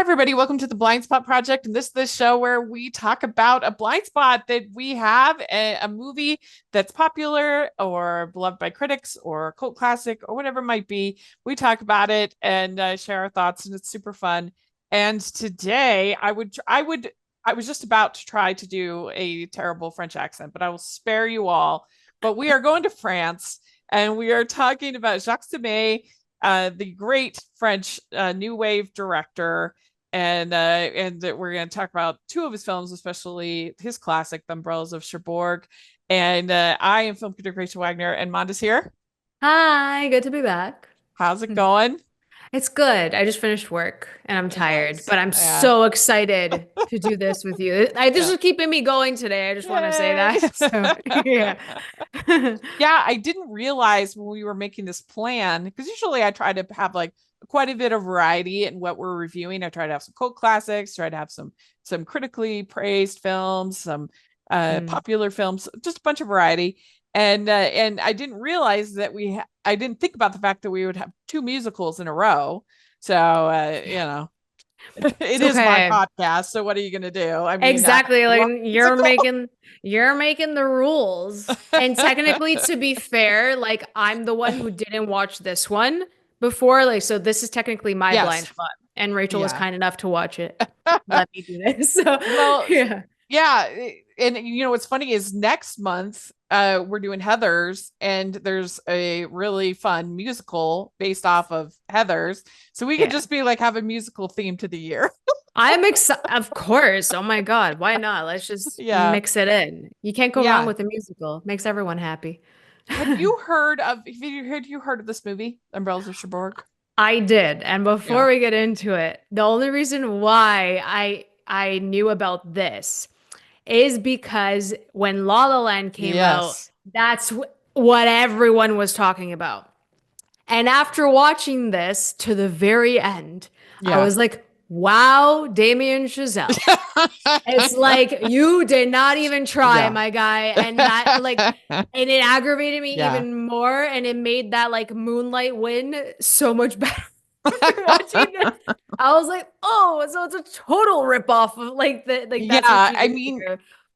everybody. Welcome to the Blind Spot Project. And this is the show where we talk about a blind spot that we have, a movie that's popular or beloved by critics or a cult classic or whatever it might be. We talk about it and share our thoughts, and it's super fun. And today I was just about to try to do a terrible French accent, but I will spare you all. But we are going to France and we are talking about Jacques Demy, the great French new wave director, and we're going to talk about two of his films, especially his classic, The Umbrellas of Cherbourg. And I am film critic Rachel Wagner, and Manda's here. Hi, good to be back. How's it going? It's good. I just finished work and I'm tired, Nice. but I'm Yeah. so excited to do this with you. This Yeah. is keeping me going today. I just want to say Yay. that. So, yeah. Yeah, I didn't realize when we were making this plan, because usually I try to have like quite a bit of variety in what we're reviewing. I try to have some cult classics, try to have some critically praised films, some Mm. popular films, just a bunch of variety. And I didn't realize that I didn't think about the fact that we would have two musicals in a row. So it It's is my okay. podcast. So what are you gonna do? I mean, Exactly. Like one you're making the rules. And musical. technically, to be fair, like I'm the one who didn't watch this one before. Like, so this is technically my blind Yes. spot. And Rachel was Yeah. kind enough to watch it. Let me do this. So Well, yeah. yeah, and what's funny is next month we're doing Heathers, and there's a really fun musical based off of Heathers. So we could Yeah. just be like have a musical theme to the year. I'm excited. Of course. Oh my God. Why not? Let's just Yeah. mix it in. You can't go wrong Yeah. with a musical. Makes everyone happy. Have you heard of this movie, Umbrellas of Cherbourg? I did. And before Yeah. we get into it, the only reason why I knew about this is because when La La Land came out, Yes. that's what everyone was talking about. And after watching this to the very end, I Yeah. was like, wow, Damien Chazelle. It's like you did not even try, Yeah. my guy. And that and it aggravated me Yeah. even more. And it made that like Moonlight win so much better after watching this. I was like, oh, so it's a total ripoff of that's what Yeah. you I did mean,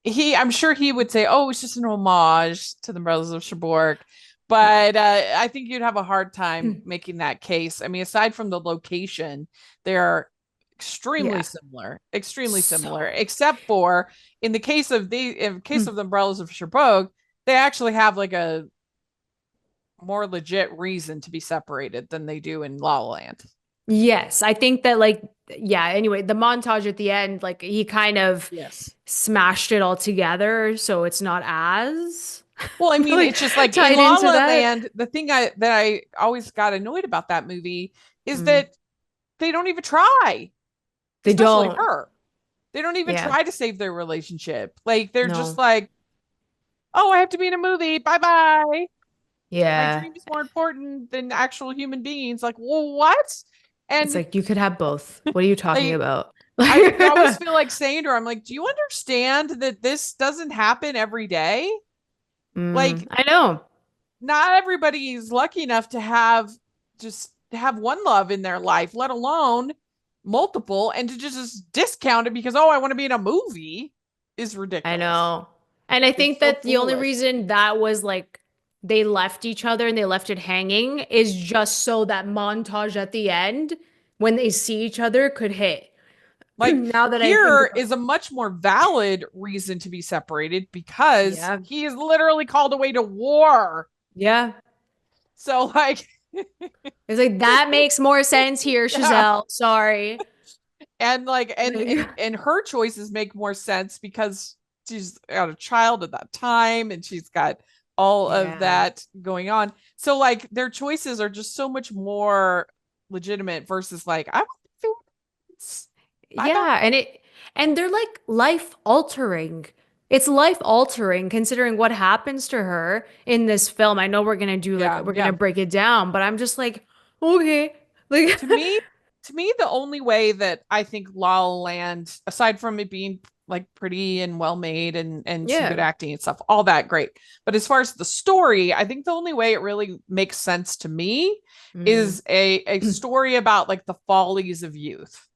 here. I'm sure he would say, "Oh, it's just an homage to the Brothers of Cherbourg," but I think you'd have a hard time making that case. I mean, aside from the location, they are Yeah. extremely similar, So except for in case of the Umbrellas of Cherbourg, they actually have like a more legit reason to be separated than they do in La La Land. yes, I think that yeah, anyway, the montage at the end, like he kind of Yes. smashed it all together, so it's not as Well, I mean, like it's just like in tied La into La that. Land, the thing that I always got annoyed about that movie is Mm, that they don't even try, they especially don't. her. They don't even Yeah. try to save their relationship. Like they're just No. like, "Oh, I have to be in a movie. Bye bye. My Yeah. dream is more important than actual human beings." Like, well, what? It's And like you could have both. What are you talking they, about? I always feel like saying to her, "I'm like, do you understand that this doesn't happen every day? Like, I know. not everybody is lucky enough to have one love in their life, let alone multiple, and to just discount it because I want to be in a movie is I ridiculous. know. And I It's think so that the only foolish. reason that was like they left each other and they left it hanging is just so that montage at the end when they see each other could hit. Like Now that I think here about is a much more valid reason to be separated because yeah. he is literally called away to war. Yeah. So like It's like that makes more sense here, yeah. Chazelle. Sorry. And like Like, and her choices make more sense because she's got a child at that time and she's got all of yeah. that going on. So like their choices are just so much more legitimate versus like I want feelings. Bye bye. Yeah, and they're like life altering. It's life altering considering what happens to her in this film. I know we're gonna do like Yeah, we're gonna yeah. break it down, but I'm just like, okay. Like To me, the only way that I think La La Land, aside from it being like pretty and well made and some good yeah. acting and stuff, all that great. But as far as the story, I think the only way it really makes sense to me Mm. is a story about like the follies of youth.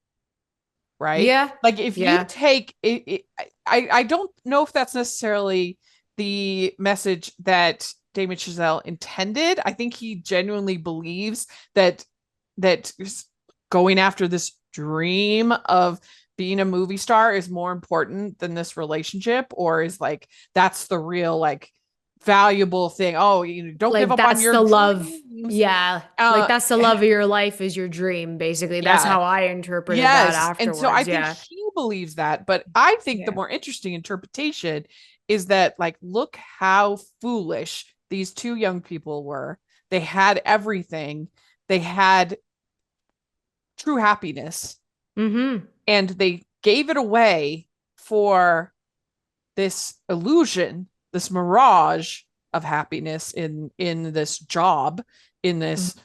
right? Yeah. Like if you Yeah. take it, I don't know if that's necessarily the message that Damien Chazelle intended. I think he genuinely believes that going after this dream of being a movie star is more important than this relationship, or is like that's the real like valuable thing. Oh, you don't give Like up on that's your the love. dreams. Yeah. Like Uh that's the love of your life is your dream, basically. That's yeah. how I interpreted that Yes. And so I afterwards. think Yeah. he believes that, but I think the Yeah. more interesting interpretation is that like look how foolish these two young people were. They had everything. They had true happiness Mm-hmm. and they gave it away for this illusion, this mirage of happiness in this job, in this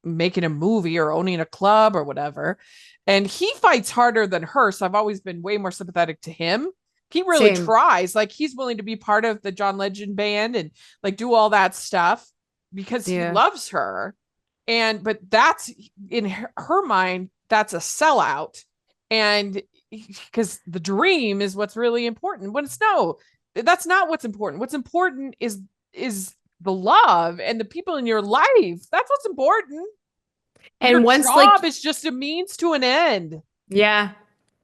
making a movie or owning a club or whatever. And he fights harder than her, so I've always been way more sympathetic to him. He really Same. tries, like he's willing to be part of the John Legend band and like do all that stuff because he Yeah. loves her. And but that's in her mind, that's a sellout. And because the dream is what's really important. When it's no, that's not what's important. What's important is the love and the people in your life. That's what's important. Your And once like job is just a means to an end. yeah.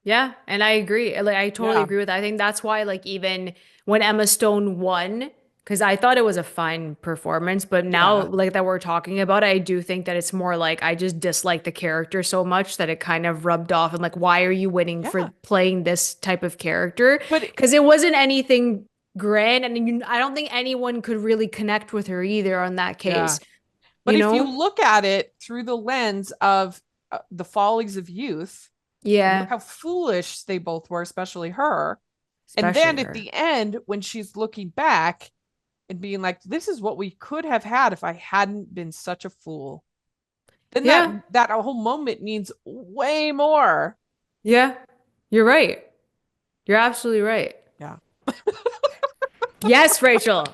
Yeah, and I agree. Like I totally Yeah. agree with that. I think that's why like even when Emma Stone won, because I thought it was a fine performance, but now Yeah. like that we're talking about it, I do think that it's more like I just dislike the character so much that it kind of rubbed off. And like, why are you winning for Yeah. playing this type of character? But Because it wasn't anything grand, and I don't think anyone could really connect with her either on that yeah. case, But you if you know? look at it through the lens of the follies of youth, and look Yeah, how foolish they both were, especially her. And especially then at her. the end, when she's looking back and being like, this is what we could have had if I hadn't been such a fool. Then that Yeah, that whole moment means way more. yeah, you're right. You're absolutely right. Yeah. Yes, Rachel.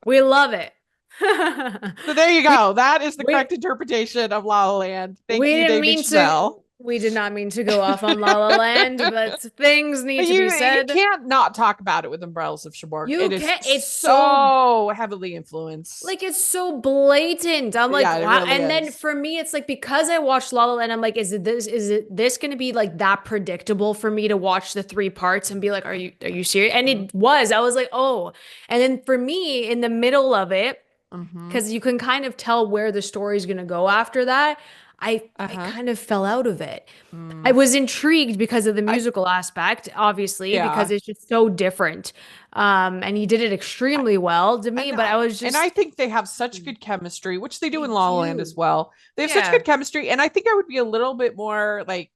We love it. So there you We go. That is the we correct interpretation of La La Land. Thank we you, didn't David mean to Chazelle. we did not mean to go off on La La Land, but things need to be You said. can't not talk about it with Umbrellas of Cherbourg. It You is can't it's so so heavily influenced. like it's so blatant. I'm like, Yeah, it wow. really And then is. for me, it's like because I watched La La Land, I'm like, is it this gonna be like that predictable for me to watch the three parts and be like, are you serious? And Mm-hmm. it was. I was like, oh. And then for me, in the middle of it, Mm-hmm. because you can kind of tell where the story's going to go after that. I Uh-huh. kind of fell out of it. I Mm. was intrigued because of the I musical aspect, obviously, because yeah. it's just so different. And he did it I, extremely well to me, and but I I was and I just think they have such good chemistry, which they do they in La La Land as do. well. They have such Yeah. good chemistry, and I think I would be a little bit more like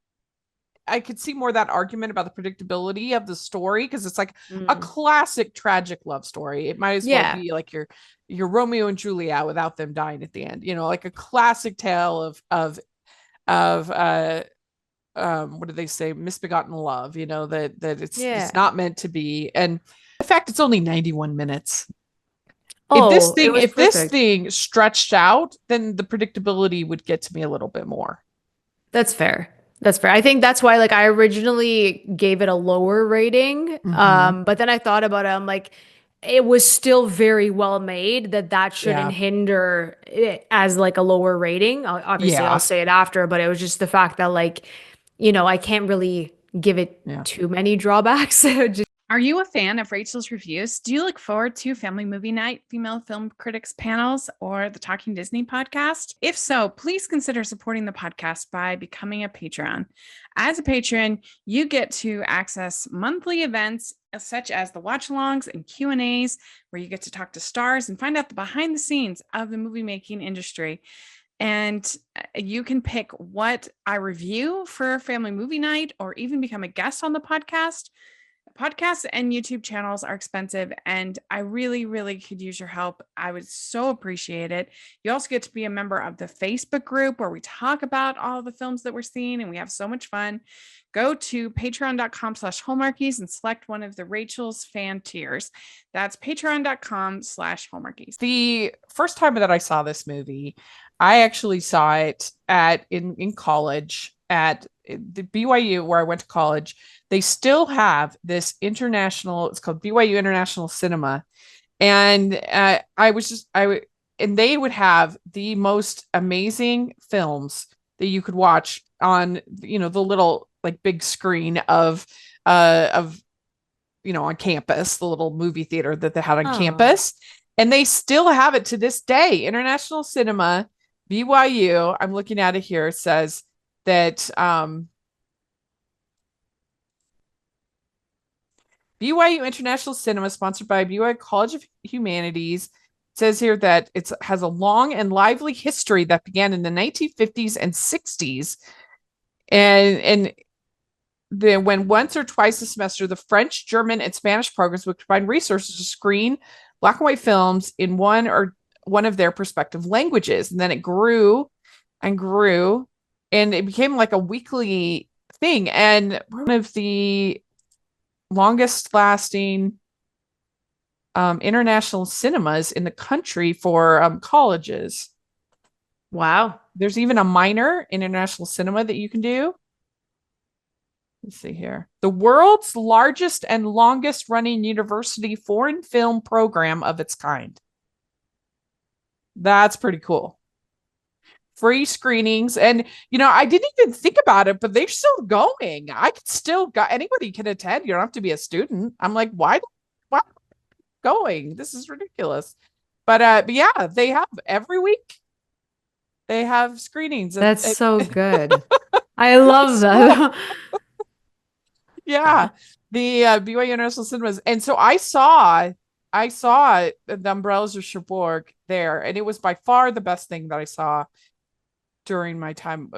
I could see more that argument about the predictability of the story because it's like a Mm. classic tragic love story. It might as well Yeah. be like your Romeo and Juliet without them dying at the end. You know, like a classic tale of what do they say, misbegotten love. You know that it's Yeah. not meant to be, and in fact, it's only 91 minutes. If this Oh, it thing was if this perfect. thing stretched out, then the predictability would get to me a little bit more. That's fair. That's fair. I think that's why like I originally gave it a lower rating. Mm-hmm. But then I thought about it. I'm like, it was still very well made that shouldn't Yeah. hinder it as like a lower rating. Obviously, I'll Yeah. say it after, but it was just the fact that like, I can't really give it Yeah. too many drawbacks. Just Are you a fan of Rachel's reviews? Do you look forward to Family Movie Night, Female Film Critics panels, or the Talking Disney podcast? If so, please consider supporting the podcast by becoming a Patreon. As a patron, you get to access monthly events such as the watch-alongs and Q&As, where you get to talk to stars and find out the behind the scenes of the movie making industry. And you can pick what I review for Family Movie Night or even become a guest on the podcast. Podcasts and YouTube channels are expensive, and I really, really could use your help. I would so appreciate it. You also get to be a member of the Facebook group where we talk about all the films that we're seeing, and we have so much fun. Go to patreon.com/hallmarkies and select one of the Rachel's fan tiers. That's patreon.com/hallmarkies. The first time that I saw this movie, I actually saw it in college at the BYU where I went to college. They still have this international, it's called BYU International Cinema. And and they would have the most amazing films that you could watch on, the little like big screen of on campus, the little movie theater that they had on campus. And they still have it to this day. International Cinema, BYU. I'm looking at it here. It says that BYU International Cinema, sponsored by BYU College of Humanities, says here that it has a long and lively history that began in the 1950s and 60s. And then when once or twice a semester, the French, German, and Spanish programs would combine resources to screen black and white films in one of their respective languages. And then it grew and grew, and it became like a weekly thing. And one of the longest lasting international cinemas in the country for colleges. Wow. There's even a minor in international cinema that you can do. Let's see here. The world's largest and longest running university foreign film program of its kind. That's pretty cool. Free screenings. And, I didn't even think about it, but they're still going. Anybody can attend. You don't have to be a student. I'm like, why going? This is ridiculous. But yeah, they have every week. They have screenings. That's so good. I love that. Yeah, the BYU International Cinemas. And so I saw the Umbrellas of Cherbourg there, and it was by far the best thing that I saw during my time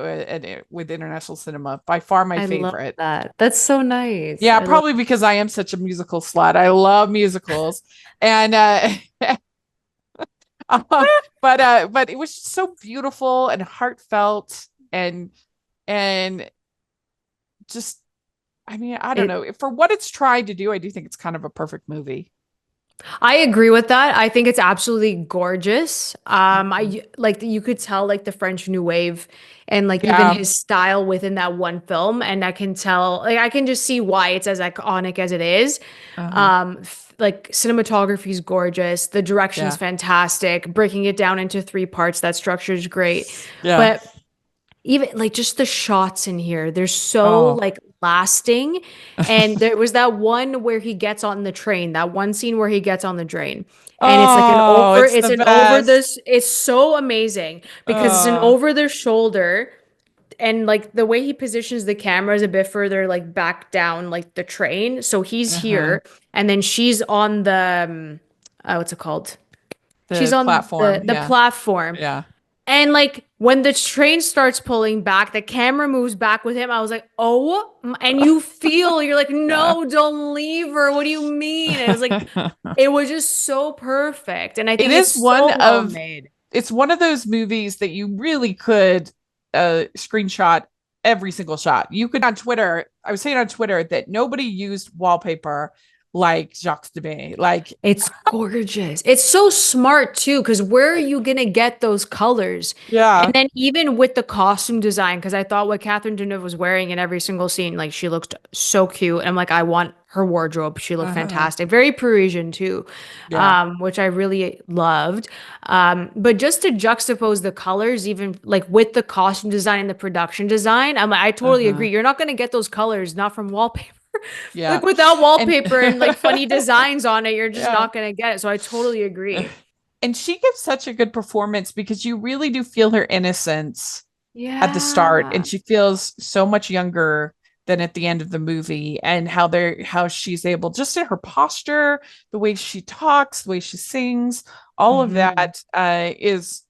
with international cinema. By far my favorite. That's so nice. Yeah, probably because I am such a musical slut. I love musicals. And but it was just so beautiful and heartfelt and just, I don't know. For what it's trying to do, I do think it's kind of a perfect movie. I agree with that. I think it's absolutely gorgeous. I like you could tell like the French New Wave and like even his style within that one film, and I can tell, like I can just see why it's as iconic as it is. Like cinematography is gorgeous, the direction's fantastic, breaking it down into 3 parts. That structure is great, but even like just the shots in here, they're so like lasting. And there was that one where he gets on the train, that one scene where he gets on the train, and it's so amazing because it's an over the shoulder, and like the way he positions the camera is a bit further like back down like the train, so he's here, and then she's on the what's it called, she's on platform. the platform, and like when the train starts pulling back, the camera moves back with him. I was like, oh, and you're like, no, don't leave her. What do you mean? And it was like, it was just so perfect. And I think it's well made. It's one of those movies that you really could screenshot every single shot. You could on Twitter. I was saying on Twitter that nobody used wallpaper like Jacques Demy. Like, it's gorgeous. It's so smart too, because where are you gonna get those colors? Yeah. And then even with the costume design, because I thought what Catherine Deneuve was wearing in every single scene, like she looked so cute. And I'm like, I want her wardrobe. She looked fantastic. Very Parisian too, which I really loved. But just to juxtapose the colors, even like with the costume design and the production design, I'm like, I totally agree. You're not gonna get those colors not from wallpaper. Yeah. Like without wallpaper and like funny designs on it, you're just not gonna get it. So I totally agree. And she gives such a good performance because you really do feel her innocence at the start, and she feels so much younger than at the end of the movie, and how she's able, just in her posture, the way she talks, the way she sings, all of that is,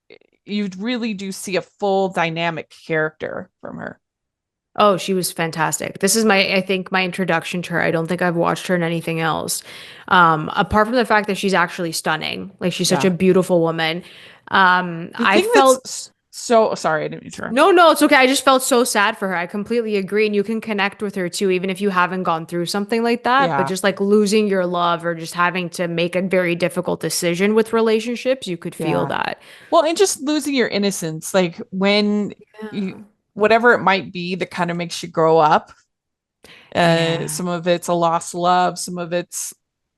you really do see a full dynamic character from her. Oh, she was fantastic. This is I think my introduction to her. I don't think I've watched her in anything else. Apart from the fact that she's actually stunning. Like she's such a beautiful woman. so sorry, I didn't mean to interrupt. No, it's okay. I just felt so sad for her. I completely agree. And you can connect with her too, even if you haven't gone through something like that. But Yeah. just like losing your love or just having to make a very difficult decision with relationships, you could feel Yeah. that. Well, and just losing your innocence, like when you, whatever it might be that kind of makes you grow up. Yeah. Some of it's a lost love, some of it's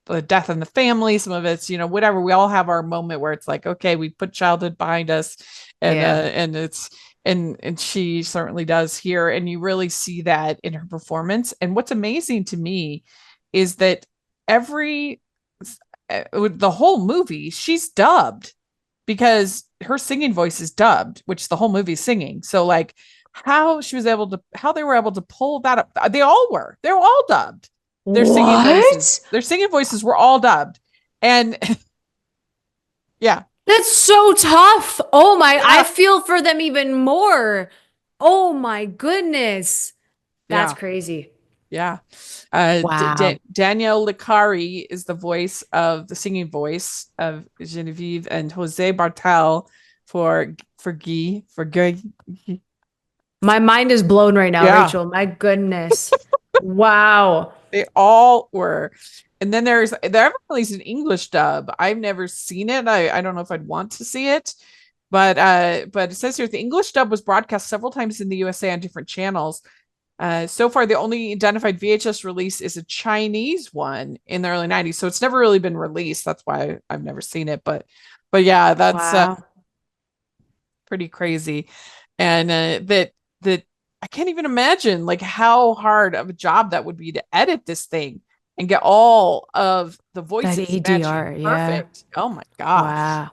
the death in the family, some of it's, whatever. We all have our moment where it's like, okay, we put childhood behind us, and it's and she certainly does here, and you really see that in her performance. And what's amazing to me is that every the whole movie, she's dubbed because her singing voice is dubbed, which the whole movie's singing. So like how they were able to pull that up. They were all dubbed. Their singing voices were all dubbed. And yeah. That's so tough. Oh my, yeah. I feel for them even more. Oh my goodness. That's crazy. Yeah. Wow. Danielle Licari is the singing voice of Genevieve, and Jose Bartel for Guy. My mind is blown right now, Rachel. My goodness. Wow. They all were. And then they're released an English dub. I've never seen it. I don't know if I'd want to see it. But it says here the English dub was broadcast several times in the USA on different channels. So far, the only identified VHS release is a Chinese one in the early 90s. So it's never really been released. That's why I've never seen it. But yeah, that's pretty crazy. And that I can't even imagine like how hard of a job that would be to edit this thing and get all of the voices that ADR, perfect. Oh my gosh. Wow.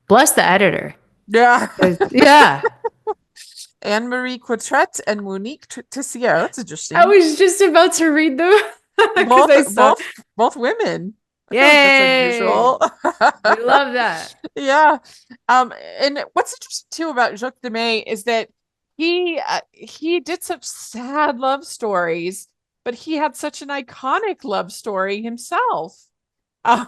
Bless the editor. Yeah. Yeah. Anne-Marie Quatret and Monique Tessier. That's interesting. I was just about to read them. both women. Yay! We love that. Yeah. And what's interesting too about Jacques Demy is that he did such sad love stories, but he had such an iconic love story himself. So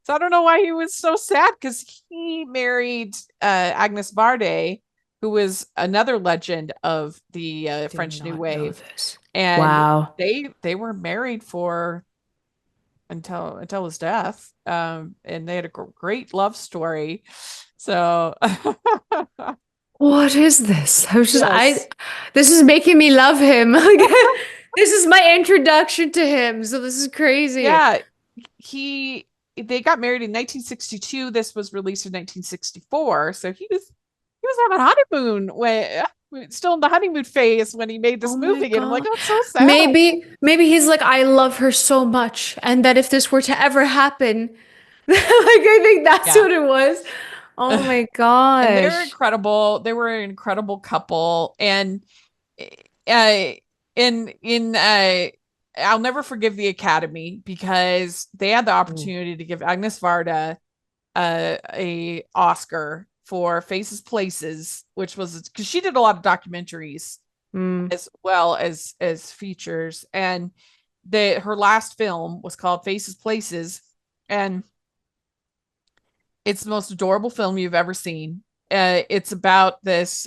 I don't know why he was so sad, because he married Agnes Varda, who was another legend of the French New Wave. And wow, they were married until his death, and they had a great love story. So what is this? I was just this is making me love him. This is my introduction to him, so this is crazy. Yeah, they got married in 1962. This was released in 1964, so he was having a honeymoon still in the honeymoon phase when he made this movie. And I'm like, that's so sad. Maybe he's like, I love her so much, and that if this were to ever happen, like I think that's what it was. Oh my gosh. And they're incredible. They were an incredible couple. And I'll never forgive the Academy, because they had the opportunity to give Agnes Varda a Oscar for Faces Places, which was because she did a lot of documentaries as well as features. And her last film was called Faces Places, and it's the most adorable film you've ever seen. It's about this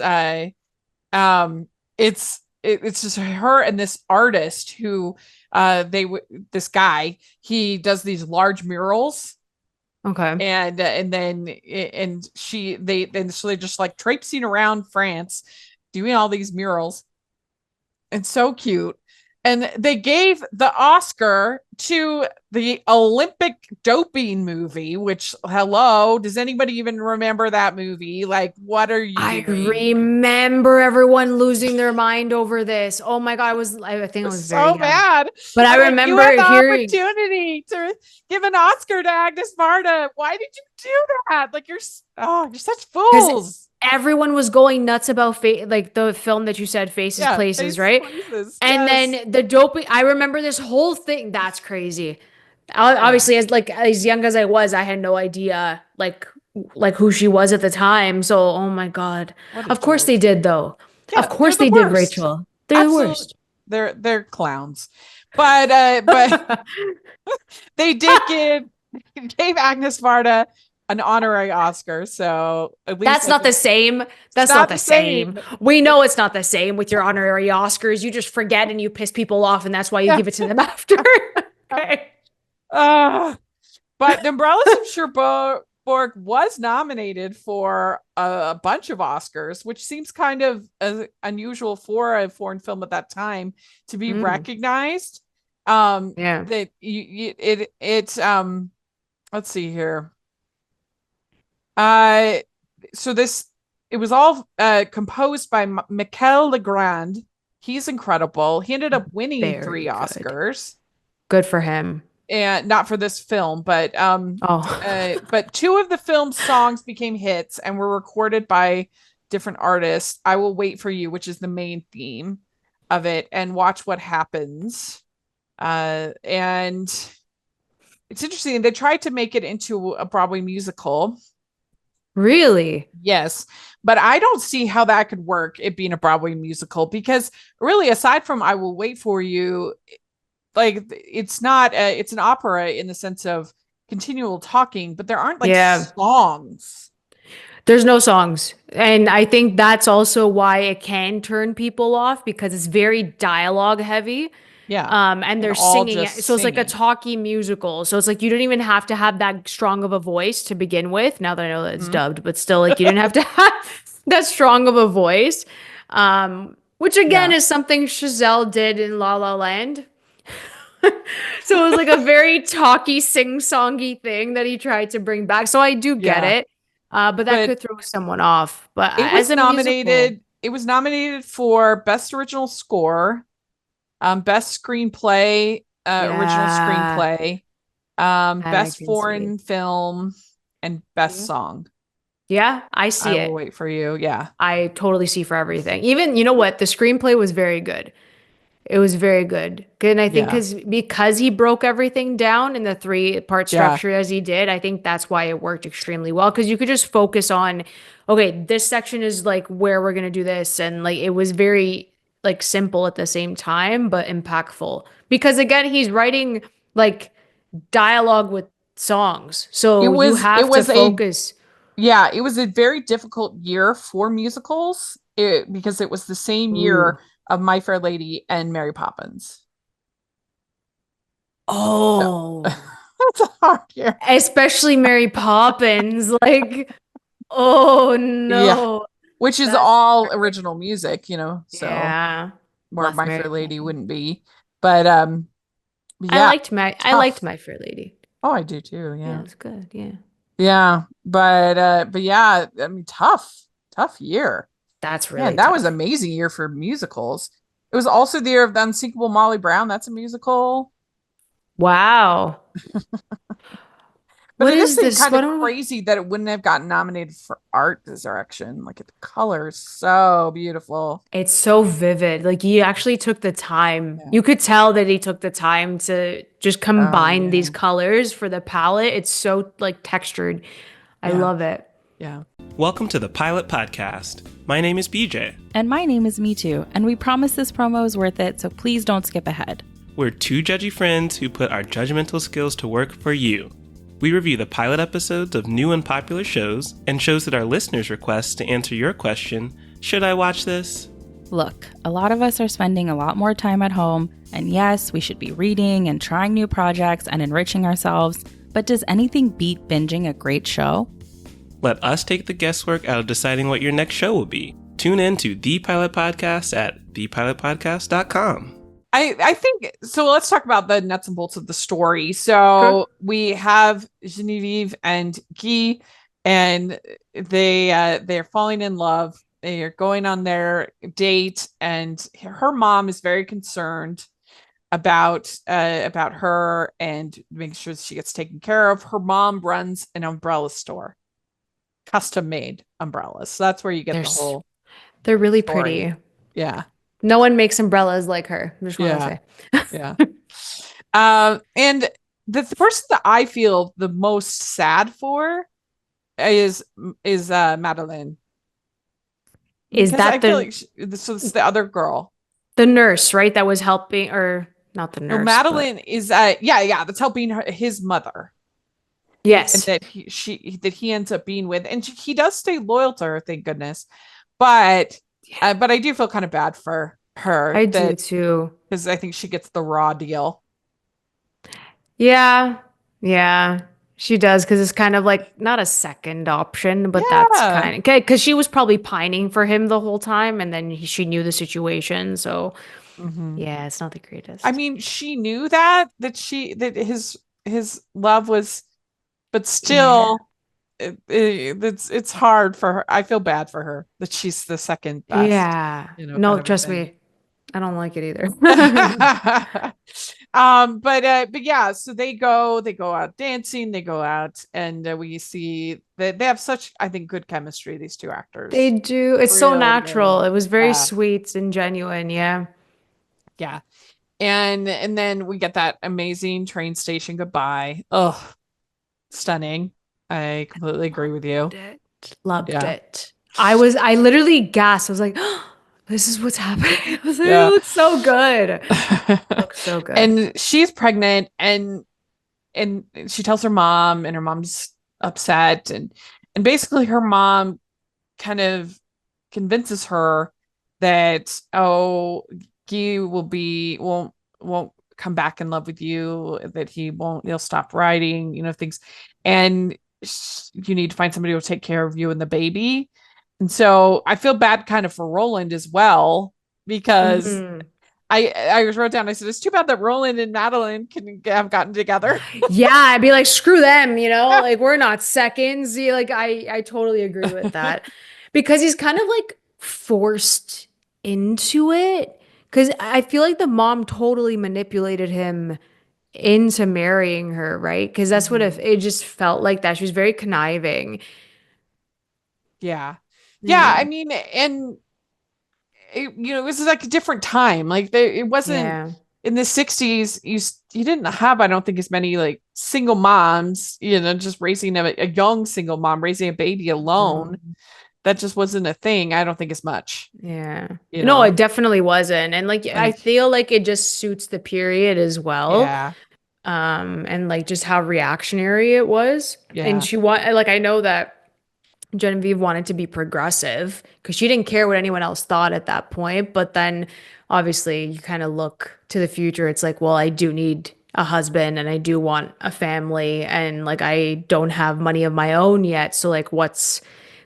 it's just her and this artist who this guy, he does these large murals. Okay. And they're just like traipsing around France doing all these murals, and so cute. And they gave the Oscar to the Olympic doping movie, which, hello, does anybody even remember that movie? Like, what are you doing? Remember everyone losing their mind over this. Oh my God, I think I was very young. Bad. But I remember you had the hearing opportunity to give an Oscar to Agnes Varda. Why did you do that? Like, you're such fools. Everyone was going nuts about like the film that you said, Faces Places, right? Places. And then the doping. I remember this whole thing. That's crazy. Obviously, as young as I was, I had no idea like who she was at the time. So, oh my God. Of course they did, though. Yeah, of course they did, Rachel. They're the worst. They're clowns. But they gave Agnes Varda an honorary Oscar. So at least That's not the same. That's not the same. We know it's not the same with your honorary Oscars. You just forget and you piss people off, and that's why you give it to them after. Okay. But The Umbrellas of Cherbourg was nominated for a bunch of Oscars, which seems kind of unusual for a foreign film at that time to be recognized. Yeah. That it's let's see here. So it was all composed by Michel Legrand. He's incredible. He ended up winning 3 Oscars. Good for him. And not for this film, but but 2 of the film's songs became hits and were recorded by different artists. I Will Wait for You, which is the main theme of it, and Watch What Happens. And it's interesting. They tried to make it into a Broadway musical. Really? Yes. But I don't see how that could work, it being a Broadway musical, because really, aside from I Will Wait for You, like it's not it's an opera in the sense of continual talking, but there aren't like songs. There's no songs. And I think that's also why it can turn people off, because it's very dialogue heavy. Yeah. And they're singing. So it's like a talky musical. So it's like you don't even have to have that strong of a voice to begin with. Now that I know that it's dubbed, but still, like, you didn't have to have that strong of a voice. Which again is something Chazelle did in La La Land. So it was like a very talky, sing-songy thing that he tried to bring back. So I do get it. But that could throw someone off. But it was nominated. It was nominated for Best Original Score, Best Screenplay, Original Screenplay, Best Foreign Film, and Best Song. Yeah, I see I Will Wait for You. Yeah, I totally see for everything. Even, you know what? The screenplay was very good. It was very good. And I think because he broke everything down in the 3-part structure as he did, I think that's why it worked extremely well. Because you could just focus on, okay, this section is like where we're going to do this. And like it was very like simple at the same time, but impactful. Because again, he's writing like dialogue with songs. So you have to focus. It was a very difficult year for musicals because it was the same year of My Fair Lady and Mary Poppins. Oh, that's a hard year. Especially Mary Poppins. Like, oh no. Which is all original music, you know. So more Love My Mary Fair Lady Poppins. wouldn't be. But I liked My Fair Lady. Oh, I do too. Yeah. It was good. Yeah. Yeah. But yeah, I mean, tough year. That's really that was an amazing year for musicals. It was also the year of The Unsinkable Molly Brown. That's a musical. Wow. But it is kind of crazy that it wouldn't have gotten nominated for art direction. Like, the color is so beautiful. It's so vivid. Like, he actually took the time. You could tell that he took the time to just combine these colors for the palette. It's so like textured. I love it. Yeah. Welcome to the Pilot Podcast. My name is BJ. And my name is Me Too. And we promise this promo is worth it, so please don't skip ahead. We're 2 judgy friends who put our judgmental skills to work for you. We review the pilot episodes of new and popular shows and shows that our listeners request to answer your question, should I watch this? Look, a lot of us are spending a lot more time at home, and yes, we should be reading and trying new projects and enriching ourselves, but does anything beat binging a great show? Let us take the guesswork out of deciding what your next show will be. Tune in to The Pilot Podcast at thepilotpodcast.com. I think so. Let's talk about the nuts and bolts of the story. So we have Genevieve and Guy, and they're falling in love. They are going on their date, and her mom is very concerned about her and making sure she gets taken care of. Her mom runs an umbrella store, custom made umbrellas. So that's where you get the whole. They're really story. pretty. Yeah. No one makes umbrellas like her. I just want to say. And the person that I feel the most sad for is Madeline. Is that so it's the other girl, the nurse, right? That was helping, or not the nurse? No, Madeline is that's helping his mother. Yes. and that he ends up being with, and he does stay loyal to her, thank goodness. But I do feel kind of bad for her. I do too. Because I think she gets the raw deal. Yeah. Yeah. She does, because it's kind of like not a second option, but that's kind of okay. Because she was probably pining for him the whole time, and then she knew the situation. So yeah, it's not the greatest. I mean, she knew that his love was, but still, it's hard for her. I feel bad for her that she's the second best. Yeah. No, kind of trust me, I don't like it either. But yeah, so they go out dancing, they go out, and we see that they have such, I think, good chemistry, these two actors. They do. It's so natural. It was very sweet and genuine. Yeah. Yeah. And then we get that amazing train station goodbye. Oh, stunning. I completely agree with you. Loved it. I literally gasped. I was like, oh, this is what's happening. I was like, it looks so good. It looks so good. And she's pregnant, and she tells her mom, and her mom's upset, and basically her mom kind of convinces her that, oh, Guy won't come back in love with you, that he'll stop writing, things, and you need to find somebody who will take care of you and the baby. And so I feel bad kind of for Roland as well, because I wrote down, I said, it's too bad that Roland and Madeline can have gotten together. Yeah, I'd be like, screw them, like, we're not seconds. Like, I totally agree with that. Because he's kind of like forced into it. Because I feel like the mom totally manipulated him into marrying her, right? Because that's what it just felt like that. She was very conniving. Yeah. I mean, and it was like a different time. Like it wasn't in the 60s. You didn't have, I don't think, as many like single moms, just raising a young single mom, raising a baby alone. That just wasn't a thing. I don't think as much. Yeah. No, it definitely wasn't. And like, I feel like it just suits the period as well. Yeah. And like just how reactionary it was. Yeah. And I know that Genevieve wanted to be progressive because she didn't care what anyone else thought at that point. But then obviously you kind of look to the future. It's like, well, I do need a husband and I do want a family, and like I don't have money of my own yet. So like, what's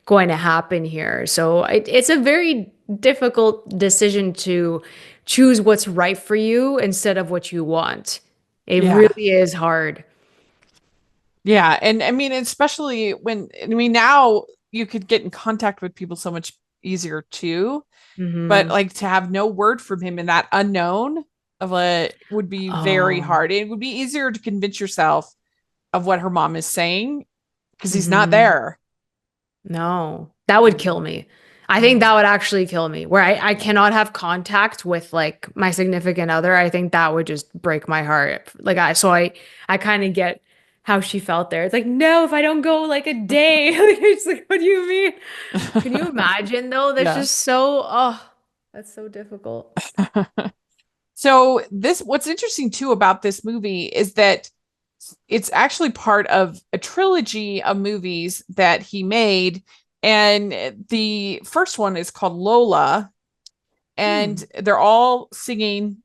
going to happen here? So it's a very difficult decision to choose what's right for you instead of what you want. It really is hard. Yeah. And I mean, especially now you could get in contact with people so much easier too. But like to have no word from him in that unknown of would be very hard. It would be easier to convince yourself of what her mom is saying because he's not there. No, that would kill me. I think that would actually kill me, where I cannot have contact with like my significant other. I think that would just break my heart. Like I kind of get how she felt there. It's like, no, if I don't go like a day, it's like, what do you mean? Can you imagine though? That's just that's so difficult. So what's interesting too about this movie is that it's actually part of a trilogy of movies that he made. And the first one is called Lola, and they're all singing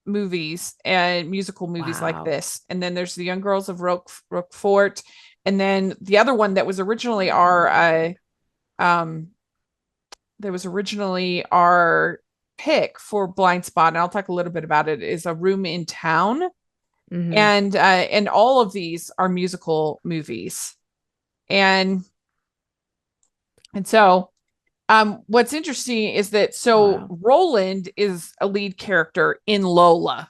movies and musical movies like this. And then there's the Young Girls of Roquefort, and then the other one that was originally our pick for Blind Spot, and I'll talk a little bit about it, is A Room in Town. And all of these are musical movies. And so what's interesting is that Roland is a lead character in Lola.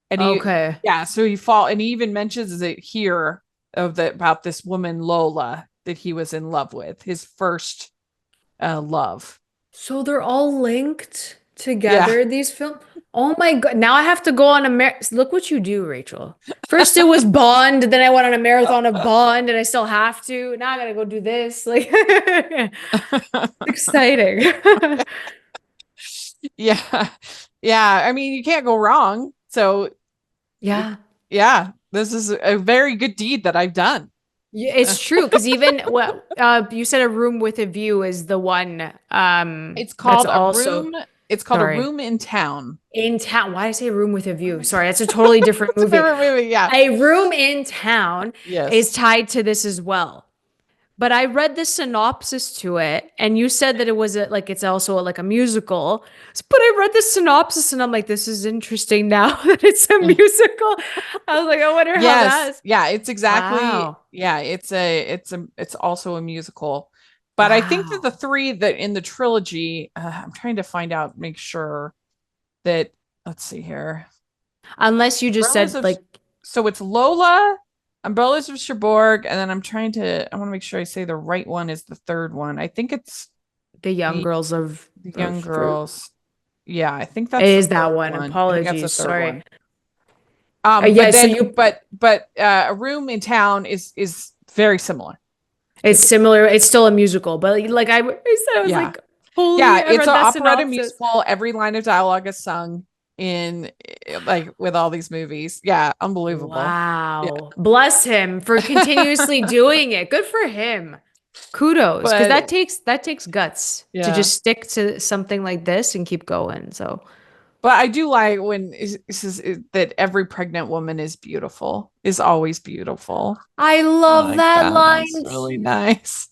And so he even mentions it here about this woman Lola that he was in love with, his first love. So they're all linked together, these films. Oh my God. Now I have to go on look what you do, Rachel. First it was Bond, then I went on a marathon of Bond, and I still have to. Now I gotta go do this. Like exciting. Yeah. I mean, you can't go wrong. So yeah. This is a very good deed that I've done. Yeah, it's true because even you said A Room with a View is the one It's that's called also It's called A sorry. Room in Town. In Town. Why did I say A Room with a View? Sorry, that's a totally different It's a movie. different movie, yeah. A Room in Town Yes. is tied to this as well. But I read the synopsis to it, and you said that it was it's also like a musical. But I read the synopsis, and I'm like, this is interesting now that it's a musical. I was like, I wonder how that's. Yeah, it's exactly. Wow. Yeah, it's also a musical. But I think that the three that in the trilogy, I'm trying to find out, make sure that, let's see here. Unless you just said so it's Lola, Umbrellas of Cherbourg, and then I want to make sure I say the right one is the third one. I think it's the Young Girls of the Young Girls. Yeah, I think that's it is that one. Apologies, sorry. But A Room in Town is very similar. It's similar. It's still a musical, but like I said, I was like, holy, it's an operetta musical. Every line of dialogue is sung in with all these movies. Yeah, unbelievable. Wow. Yeah. Bless him for continuously doing it. Good for him. Kudos, because that takes guts to just stick to something like this and keep going. So, but I do like when that every pregnant woman is beautiful, is always beautiful. I love that line. It's really nice.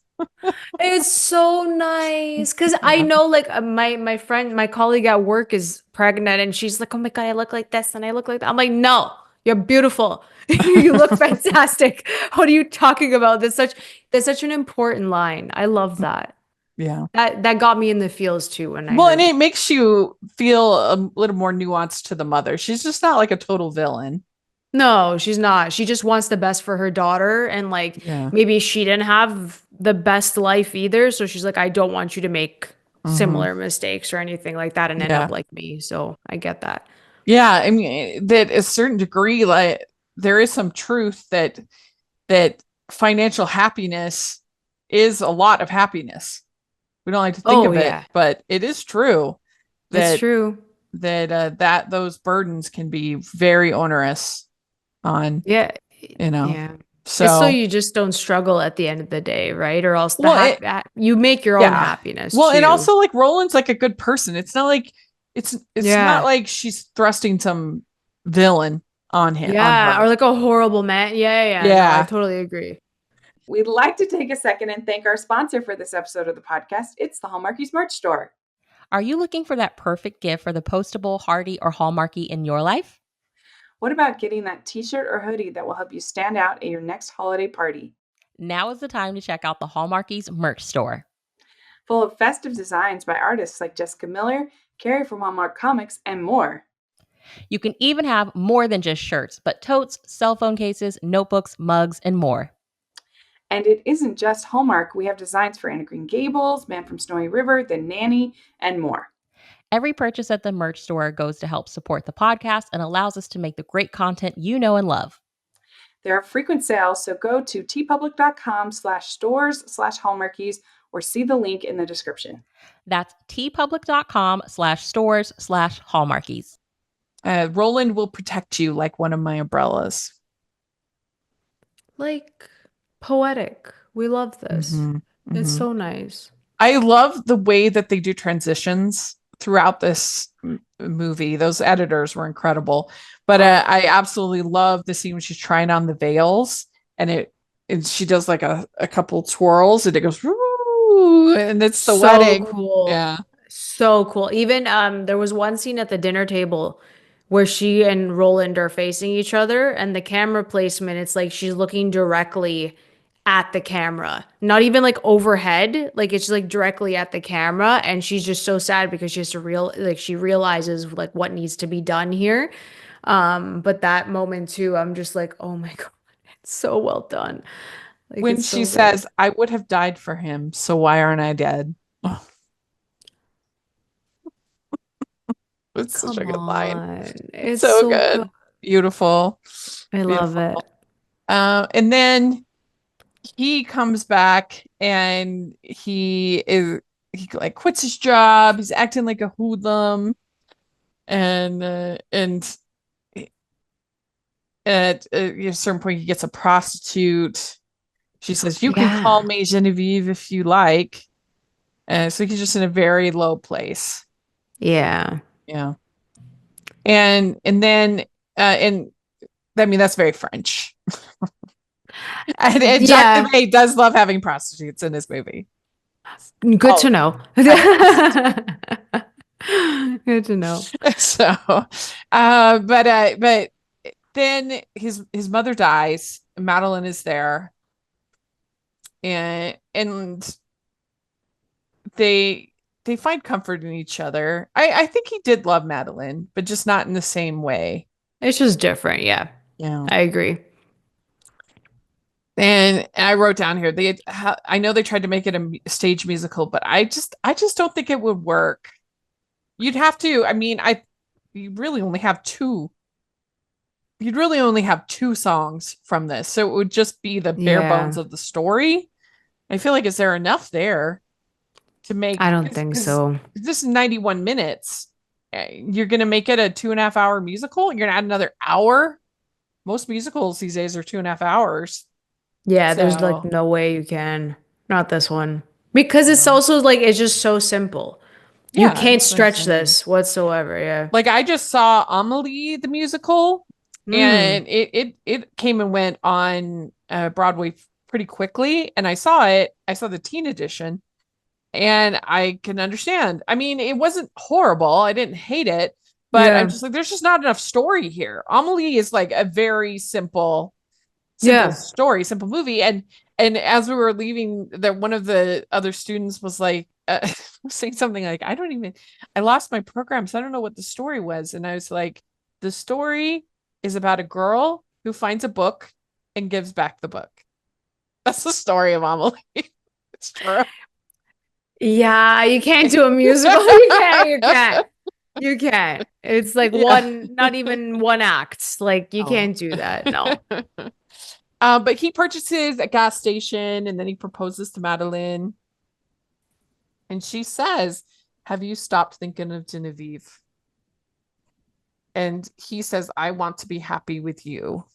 It's so nice because I know my friend, my colleague at work is pregnant, and she's like, "Oh my God, I look like this and I look like that." I'm like, "No, you're beautiful. You look fantastic. What are you talking about?" That's such an important line. I love that. Yeah, that got me in the feels too. And it makes you feel a little more nuanced to the mother. She's just not like a total villain. No, she's not. She just wants the best for her daughter, and maybe she didn't have the best life either. So she's like, I don't want you to make similar mistakes or anything like that and end up like me. So I get that. Yeah, I mean, that a certain degree, like there is some truth that financial happiness is a lot of happiness. We don't like to think of it, but it is true. That's true. That those burdens can be very onerous on so you just don't struggle at the end of the day, right? Or else you make your own happiness too. And also like Roland's like a good person. It's not like it's not like she's thrusting some villain on him or like a horrible man. No, I totally agree. We'd like to take a second and thank our sponsor for this episode of the podcast. It's the Hallmarkies merch store. Are you looking for that perfect gift for the postable, Hardy, or Hallmarky in your life? What about getting that t-shirt or hoodie that will help you stand out at your next holiday party? Now is the time to check out the Hallmarkies merch store. Full of festive designs by artists like Jessica Miller, Carrie from Hallmark Comics, and more. You can even have more than just shirts, but totes, cell phone cases, notebooks, mugs, and more. And it isn't just Hallmark. We have designs for Anna Green Gables, Man from Snowy River, The Nanny, and more. Every purchase at the merch store goes to help support the podcast and allows us to make the great content you know and love. There are frequent sales, so go to tpublic.com/stores/hallmarkies or see the link in the description. That's tpublic.com/stores/hallmarkies. Roland will protect you like one of my umbrellas. Like poetic. We love this. It's so nice. I love the way that they do transitions throughout this movie. Those editors were incredible. But I absolutely love the scene when she's trying on the veils and she does like a couple twirls and it goes, woo, and it's the wedding. Cool. Yeah. So cool. Even there was one scene at the dinner table where she and Roland are facing each other and the camera placement, it's like she's looking directly at the camera, not even like overhead, like it's like directly at the camera, and she's just so sad because she has to she realizes like what needs to be done here. But that moment too, I'm just like, oh my God, it's so well done. Like, when she says, I would have died for him, so why aren't I dead? Oh. It's such a good line. It's so good. Beautiful. I love it. And then he comes back and he like quits his job. He's acting like a hoodlum, and at a certain point, he gets a prostitute. She says, "You can call me Genevieve if you like." So he's just in a very low place. Yeah. Yeah. And then and I mean that's very French. and Jacques Demy does love having prostitutes in his movie. Good to know. Good to know. So but then his mother dies. Madeline is there. And they find comfort in each other. I think he did love Madeline, but just not in the same way. It's just different. Yeah. I agree. And I wrote down here, I know they tried to make it a stage musical, but I just don't think it would work. You'd have to, I mean, you'd really only have two songs from this. So it would just be the bare bones of the story. I feel like, is there enough there to make? I don't think so. This is 91 minutes. You're going to make it a 2.5 hour musical. You're going to add another hour. Most musicals these days are 2.5 hours. Yeah, there's like no way you can. Not this one. Because it's also like, it's just so simple. You can't stretch this whatsoever. Yeah. Like I just saw Amelie the musical, and it came and went on Broadway pretty quickly. And I saw the teen edition, and I can understand. I mean, it wasn't horrible. I didn't hate it, but I'm just like, there's just not enough story here. Amelie is like a very simple story, simple movie. And as we were leaving, that one of the other students was like saying something like, I lost my program, so I don't know what the story was. And I was like, the story is about a girl who finds a book and gives back the book. That's the story of Amelie. It's true. Yeah, you can't do a musical. You can't. It's like not even one act. Like you can't do that. No. But he purchases a gas station, and then he proposes to Madeline. And she says, "Have you stopped thinking of Genevieve?" And he says, "I want to be happy with you."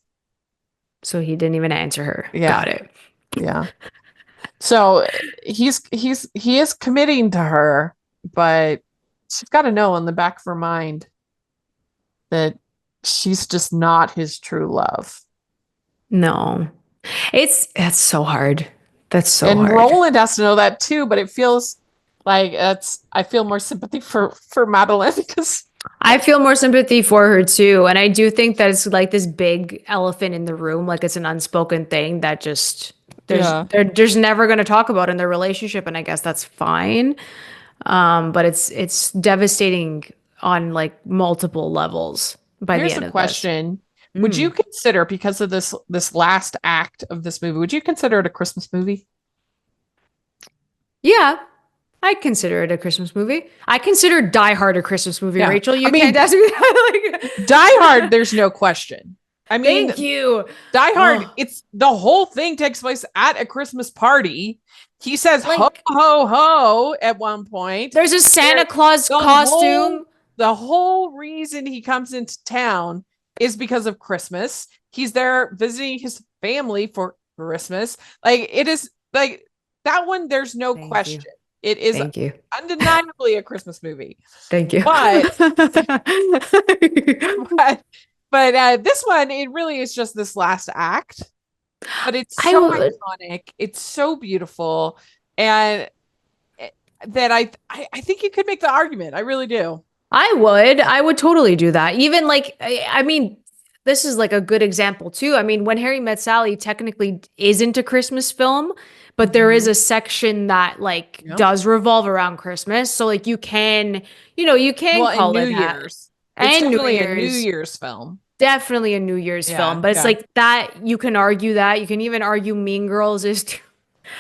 So he didn't even answer her. Yeah. Got it. Yeah. So he is committing to her, but she's got to know in the back of her mind that she's just not his true love. No. That's so hard. That's so hard. And Roland has to know that too, but it feels like I feel more sympathy for Madeline, because I feel more sympathy for her too. And I do think that it's like this big elephant in the room. Like it's an unspoken thing that just they're just never going to talk about in their relationship. And I guess that's fine. But it's devastating on like multiple levels by the end of this. Here's a question. Would you consider, because of this last act of this movie, would you consider it a Christmas movie? Yeah, I consider it a Christmas movie. I consider Die Hard a Christmas movie, Yeah. Rachel. You can't ask me that. Like, Die Hard, there's no question. I mean, thank you. Die Hard, it's the whole thing takes place at a Christmas party. He says ho, ho, ho at one point. There's a Santa Claus costume. The whole reason he comes into town is because of Christmas. He's there visiting his family for Christmas. Like, it is like that one. There's no question. It is undeniably a Christmas movie. Thank you. But this one, it really is just this last act. But it's so iconic. It's so beautiful. And that I think you could make the argument. I really do. I would totally do that. Even like, I mean, this is like a good example too. I mean, When Harry Met Sally technically isn't a Christmas film, but there is a section that like does revolve around Christmas. So like you can call it New Year's. It's definitely a New Year's film. Definitely a New Year's film. But it's like that, you can argue that. You can even argue Mean Girls is too.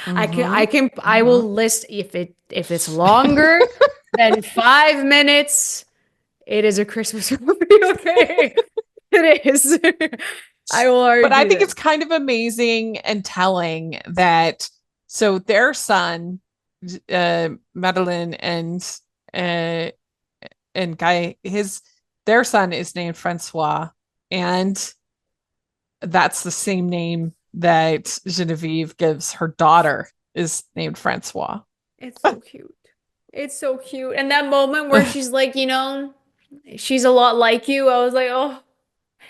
I will list if it's longer than 5 minutes, it is a Christmas movie. Okay. It is. I will argue. But I think it's kind of amazing and telling that so their son, Madeline and Guy, their son is named Francois, and that's the same name that Genevieve gives her daughter, is named Francois. It's so cute. It's so cute. And that moment where she's like, she's a lot like you. I was like, oh,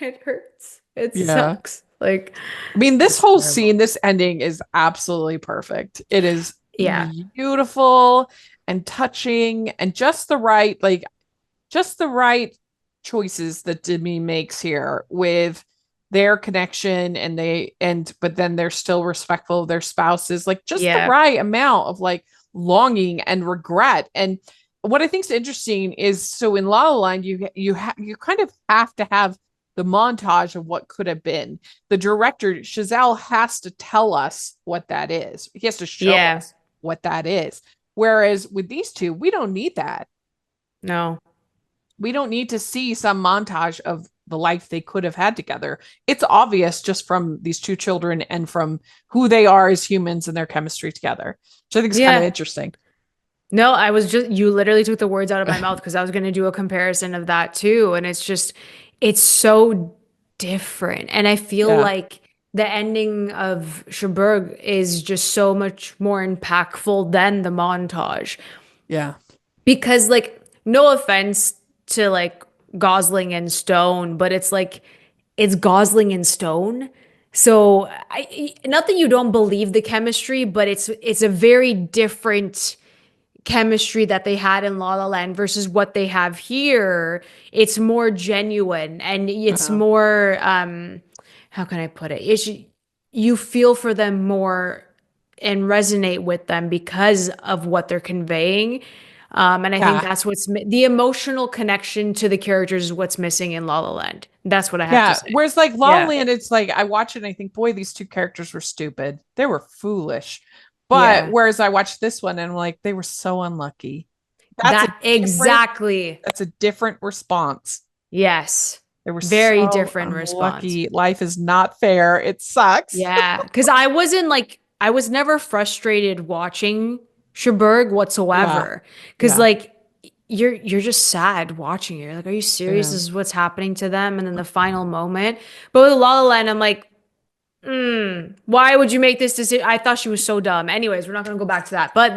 it hurts. It Yeah. sucks. Like, I mean, this it's whole terrible. scene, this ending is absolutely perfect. It is Yeah. beautiful and touching and just the right choices that Demi makes here with their connection, but then they're still respectful of their spouses, like just the right amount of like longing and regret. And what I think is interesting is, so in La La Land, you kind of have to have the montage of what could have been. The director Chazelle has to tell us what that is. He has to show us what that is. Whereas with these two, we don't need that. No. We don't need to see some montage of the life they could have had together. It's obvious just from these two children and from who they are as humans and their chemistry together, which I think is kind of interesting. No, you literally took the words out of my mouth, because I was going to do a comparison of that too. And it's so different. And I feel like the ending of Cherbourg is just so much more impactful than the montage. Yeah. Because like, no offense to like Gosling and Stone, but it's like, it's Gosling and Stone. So not that you don't believe the chemistry, but it's a very different chemistry that they had in La La Land versus what they have here. It's more genuine, and it's more how can I put it? You feel for them more and resonate with them because of what they're conveying. And I think that's the emotional connection to the characters is what's missing in La La Land. That's what I have to say. Whereas like La La Land, it's like I watch it and I think, boy, these two characters were stupid. They were foolish. But whereas I watched this one and I'm like, they were so unlucky. That's a different response. Yes. They were very so different unlucky. response. Life is not fair. It sucks. Yeah. Because I was never frustrated watching Cherbourg whatsoever. Because like you're just sad watching it. You're like, are you serious? This is what's happening to them. And then the final moment. But with La La Land, I'm like, why would you make this decision? I thought she was so dumb. Anyways, we're not going to go back to that. But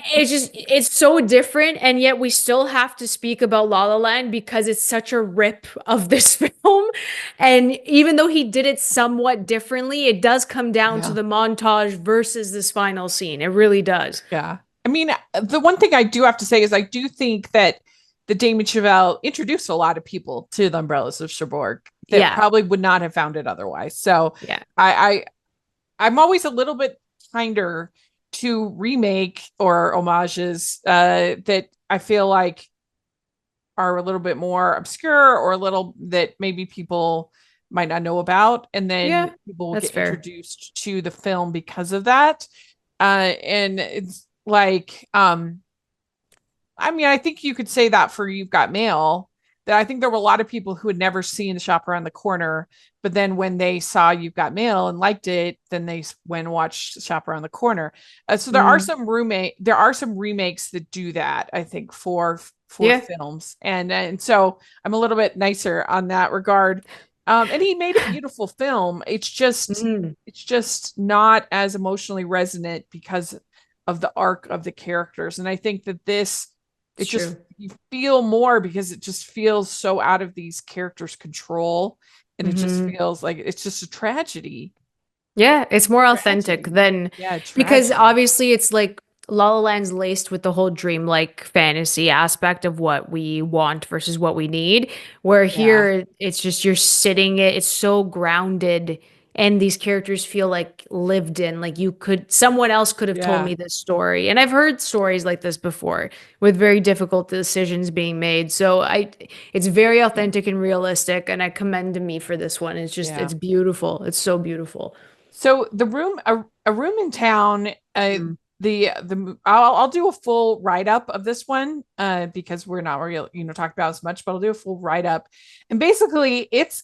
it's so different. And yet we still have to speak about La La Land because it's such a rip of this film. And even though he did it somewhat differently, it does come down to the montage versus this final scene. It really does. Yeah. I mean, the one thing I do have to say is I do think that the Damien Chazelle introduced a lot of people to the Umbrellas of Cherbourg that probably would not have found it otherwise. So I'm always a little bit kinder to remake or homages that I feel like are a little bit more obscure or a little that maybe people might not know about. And then people will get introduced to the film because of that. And it's like, I mean, I think you could say that for You've Got Mail, that I think there were a lot of people who had never seen The Shop Around the Corner, but then when they saw You've Got Mail and liked it, then they went and watched Shop Around the Corner. So there are some remakes that do that, I think, for films. And so I'm a little bit nicer on that regard. And he made a beautiful film. It's just not as emotionally resonant because of the arc of the characters. And I think that you feel more because it just feels so out of these characters' control. And it just feels like it's just a tragedy. Yeah, it's more authentic than because obviously it's like La La Land's laced with the whole dreamlike fantasy aspect of what we want versus what we need. Where here it's just it's so grounded. And these characters feel like lived in, like someone else could have told me this story. And I've heard stories like this before with very difficult decisions being made. So it's very authentic and realistic. And I commend me for this one. It's just, it's beautiful. It's so beautiful. So a room in town, I'll do a full write-up of this one because we're not really talking about as much, but I'll do a full write-up. And basically it's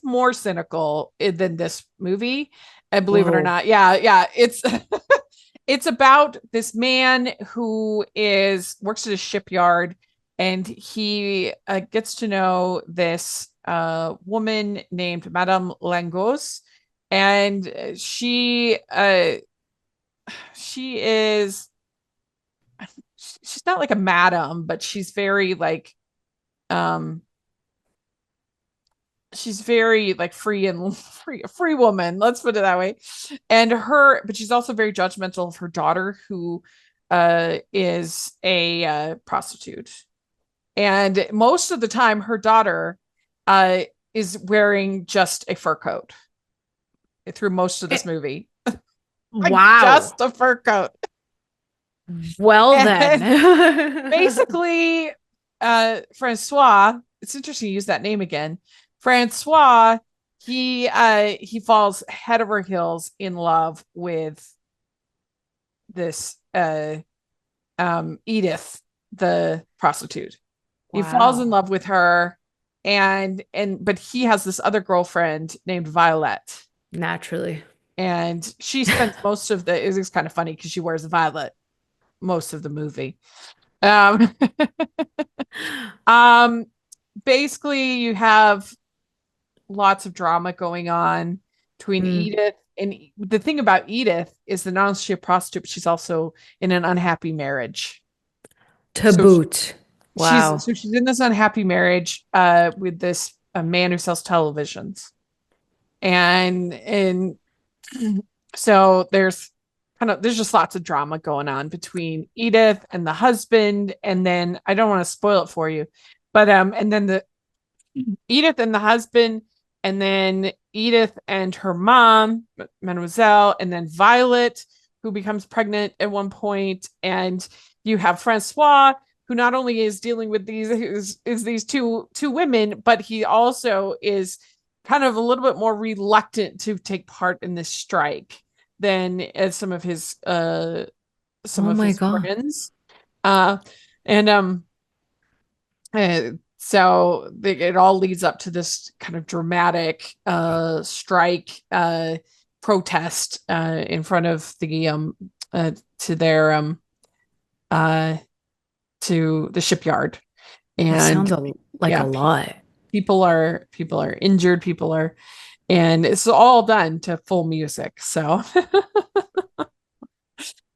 more cynical than this movie, and believe it or not. It's it's about this man who works at a shipyard, and he gets to know this woman named Madame Langos, and she's not like a madam, but she's very like she's very like free woman, let's put it that way. But she's also very judgmental of her daughter, who is a prostitute. And most of the time her daughter is wearing just a fur coat through most of this movie. Like, wow. just a fur coat. Well, And then. basically, Francois, it's interesting to use that name again. Francois, he falls head over heels in love with this Edith, the prostitute. He falls in love with her, but he has this other girlfriend named Violet. Naturally. And she spends most of it's kind of funny because she wears violet most of the movie. Basically you have lots of drama going on between Edith, and the thing about Edith is that not only is she a prostitute, but she's also in an unhappy marriage. To boot. Wow. She's in this unhappy marriage with this man who sells televisions. And so there's just lots of drama going on between Edith and the husband. And then I don't want to spoil it for you, but and then the Edith and the husband, and then Edith and her mom, Mademoiselle, and then Violet, who becomes pregnant at one point. And you have Francois, who not only is dealing with these two women, but he also is kind of a little bit more reluctant to take part in this strike than as some of his friends. So it all leads up to this kind of dramatic strike protest in front of the to the shipyard. And that sounds like a lot. People are injured, and it's all done to full music. So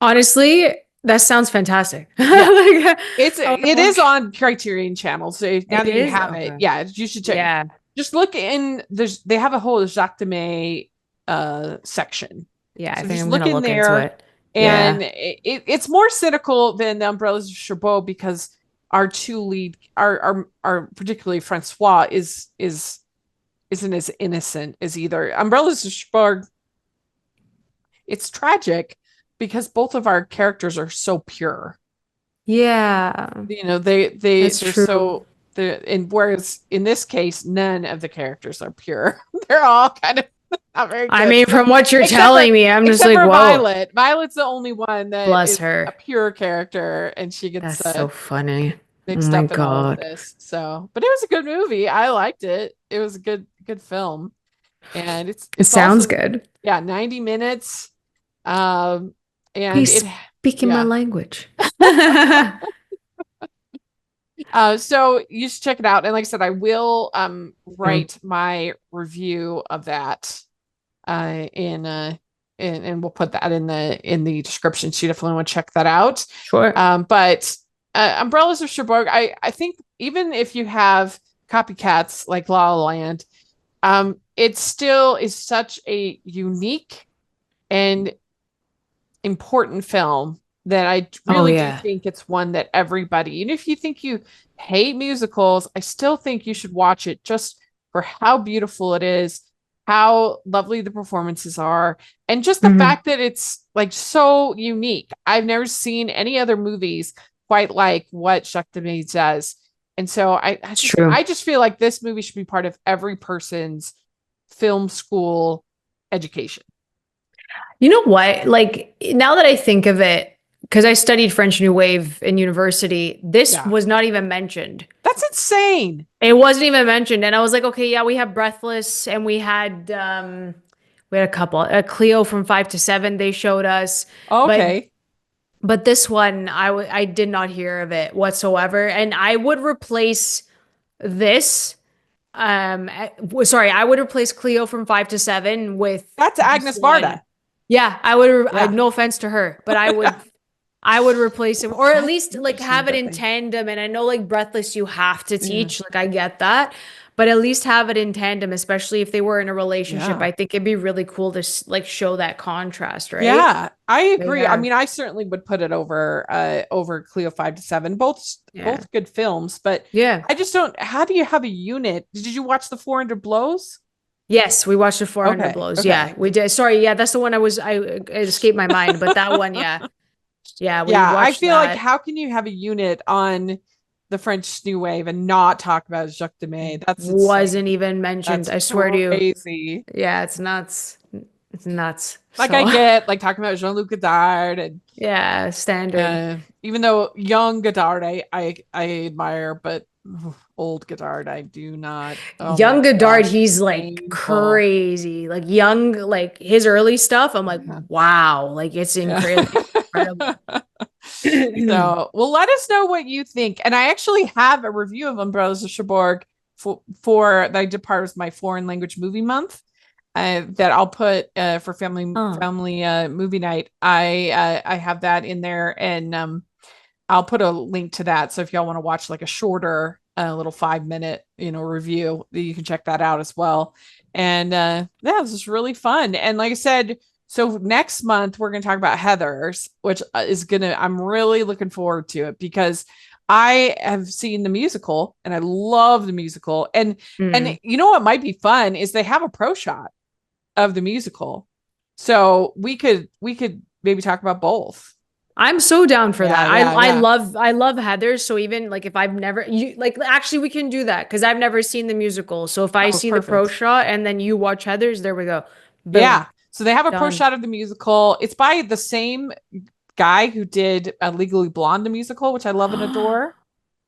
honestly, that sounds fantastic. Yeah. It is on Criterion Channel. So now that you have it, you should check. Yeah. Just look in. They have a whole Jacques Demy section. Yeah, so I think I'm gonna look into it. And it's more cynical than the Umbrellas of Cherbourg, because our two lead are particularly Francois isn't as innocent as either. Umbrellas of Cherbourg, it's tragic because both of our characters are so pure. Yeah. They're so and whereas in this case none of the characters are pure. They're all kind of not very good. I mean, from what you're telling me, I'm just like, whoa. Violet's the only one that bless is her, a pure character, and she gets that's so funny. mixed up in all of this. So, but it was a good movie. I liked it. It was a good film, and it sounds also good. Yeah, 90 minutes. And he's speaking my language. So you should check it out. And like I said, I will write my review of that and we'll put that in the description. So you definitely want to check that out. Sure. But Umbrellas of Cherbourg, I think even if you have copycats like La La Land, it still is such a unique and important film that I really do think it's one that everybody, even if you think you hate musicals, I still think you should watch it just for how beautiful it is, how lovely the performances are, and just the fact that it's like so unique. I've never seen any other movies quite like what Jacques Demy does. And so I just feel like this movie should be part of every person's film school education. You know what? Like, now that I think of it, because I studied French New Wave in university, this was not even mentioned. That's insane. It wasn't even mentioned. And I was like, okay, yeah, we have Breathless, and we had a couple. Cleo from 5 to 7 they showed us. Okay. But this one, I did not hear of it whatsoever. And I would replace this Sorry, I would replace Cleo from 5 to 7 with That's Agnes this one. Varda. Yeah, I would. Yeah. No offense to her, but I would. I would replace him, or at That's least like have it in interesting, tandem. And I know like Breathless, you have to teach. Like I get that, but at least have it in tandem, especially if they were in a relationship. Yeah. I think it'd be really cool to like show that contrast, right? Yeah, I agree. Yeah. I mean, I certainly would put it over Cleo 5 to 7. Both good films, but Yeah. I just don't. How do you have a unit? Did you watch the 400 Blows? Yes, we watched the 400 Okay, Blows. okay. Yeah, we did. Sorry, yeah, that's the one it escaped my mind, but that one, yeah. Yeah, we Yeah, I watched feel like that. how can you have a unit on the French New Wave and not talk about Jacques Demy? That's Wasn't insane. even mentioned. That's I swear to you. crazy. Yeah, it's nuts. It's nuts. Like So, I get like talking about Jean-Luc Godard and yeah, standard. even though young Godard I admire, but old Godard I do not. Oh Young my Godard, gosh, he's like painful. crazy. Like young, like his early stuff, I'm like, wow, like it's incredible. So, well, let us know what you think. And I actually have a review of Umbrellas of Cherbourg for that I did part of my foreign language movie month. That I'll put for family movie night. I have that in there, and I'll put a link to that. So if y'all want to watch like a shorter, little 5-minute, review, you can check that out as well. And yeah, this is really fun. And like I said, so next month we're going to talk about Heathers, which I'm really looking forward to it because I have seen the musical and I love the musical. And you know what might be fun is they have a pro shot of the musical. So we could maybe talk about both. I'm so down for that. I yeah. love Heathers. So even like if I've never actually we can do that because I've never seen the musical. So if I see perfect. the pro shot and then you watch Heathers, there we go. Boom. Yeah. So they have a pro Done. shot of the musical. It's by the same guy who did Legally Blonde, the musical, which I love and adore.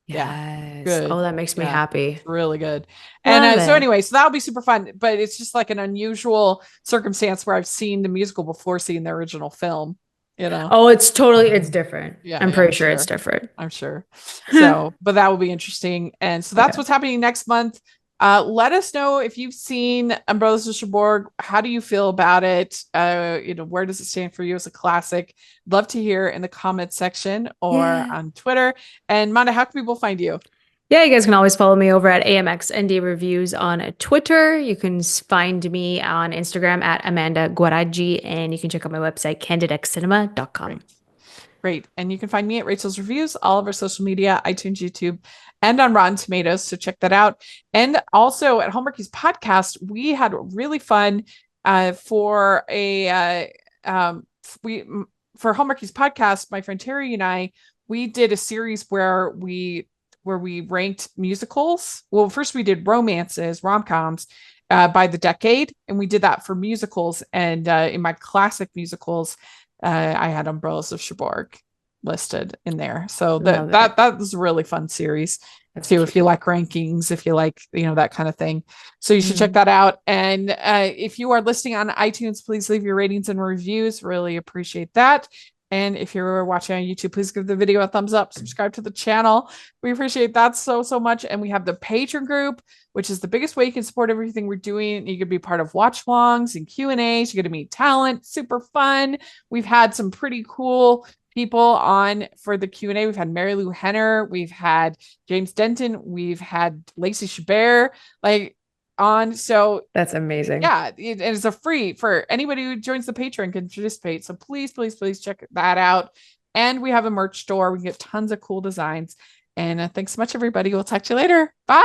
Yes. Good. Oh, that makes me happy. It's really good. Love And so it. anyway, so that'll be super fun. But it's just like an unusual circumstance where I've seen the musical before seeing the original film. Oh, it's different. Yeah, I'm pretty sure it's different. I'm sure. So, but that will be interesting. And so that's what's happening next month. Let us know if you've seen Umbrellas of Cherbourg. How do you feel about it? Where does it stand for you as a classic? Love to hear in the comments section or on Twitter. And Manda, how can people find you? Yeah, you guys can always follow me over at AMXND Reviews on Twitter. You can find me on Instagram at Amanda Guaraggi, and you can check out my website, candidxcinema.com. Great. And you can find me at Rachel's Reviews, all of our social media, iTunes, YouTube, and on Rotten Tomatoes. So check that out. And also at Hallmarkies Podcast, we had really fun for Hallmarkies Podcast. My friend Terry and I, we did a series where we ranked musicals. Well, first we did rom-coms by the decade, and we did that for musicals. And in my classic musicals, I had Umbrellas of Cherbourg listed in there. So that was a really fun series too. If you like rankings, if you like, that kind of thing. So you should check that out. And if you are listening on iTunes, please leave your ratings and reviews. Really appreciate that. And if you're watching on YouTube, please give the video a thumbs up, subscribe to the channel. We appreciate that so much. And we have the Patreon group, which is the biggest way you can support everything we're doing. You could be part of watch longs and Q&As. You get to meet talent, super fun. We've had some pretty cool people on for the Q&A. We've had Mary Lou Henner. We've had James Denton. We've had Lacey Chabert on. So that's amazing. Yeah. And it's a free for anybody who joins the Patreon can participate. So please check that out. And we have a merch store. We get tons of cool designs. And thanks so much, everybody. We'll talk to you later. Bye.